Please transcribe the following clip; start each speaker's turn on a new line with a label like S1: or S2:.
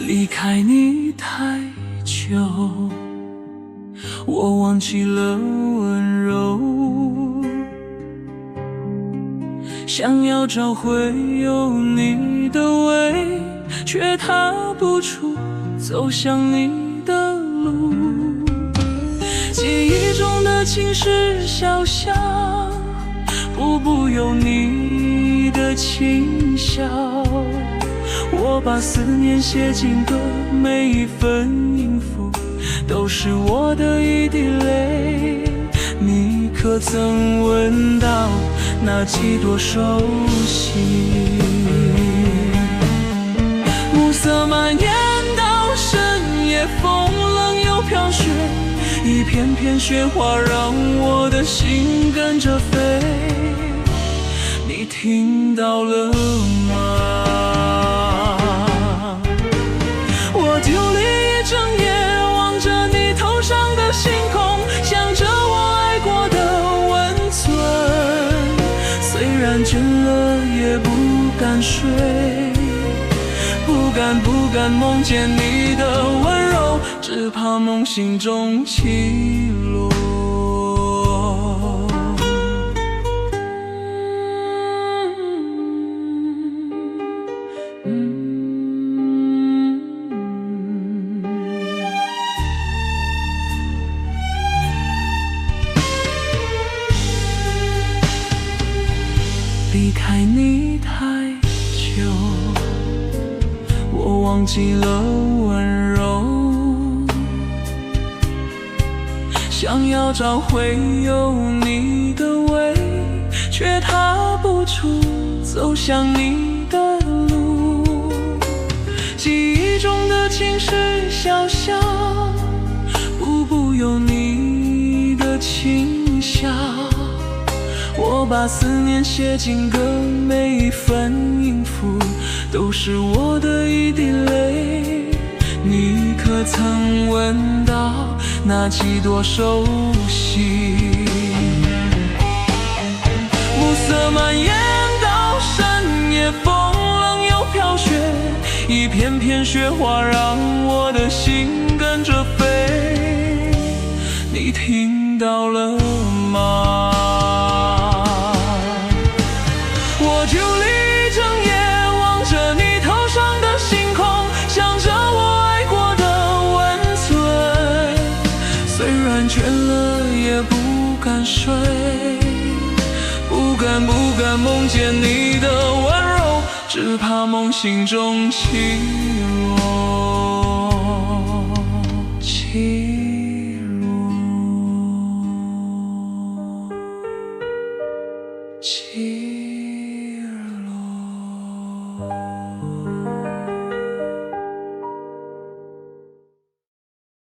S1: 离开你太久，我忘记了温柔，想要找回有你的味，却踏不出走向你的路。记忆中的情是小巷，步步有你的轻笑。我把思念写进歌，每一分音符都是我的一滴泪。你可曾闻到那几朵熟悉？暮色蔓延到深夜，风冷又飘雪，一片片雪花让我的心跟着飞。你听到了吗？我丢了一整夜，望着你头上的星空，想着我爱过的温存。虽然倦了也不敢睡，不敢梦见你的温柔，只怕梦醒中起落。离开你太久，我忘记了温柔，想要找回有你的味，却踏不出走向你的路。记忆中的情是小巷，步步有你的轻笑。我把思念写进歌，每一分音符都是我的一滴泪。你可曾闻到那几朵熟悉？暮色蔓延到深夜，风冷又飘雪，一片片雪花让我的心跟着飞。你听到了吗？我就一整夜望着你头上的星空，想着我爱过的温存。虽然倦了也不敢睡，不敢梦见你的温柔，只怕梦醒中起落，起落，起落。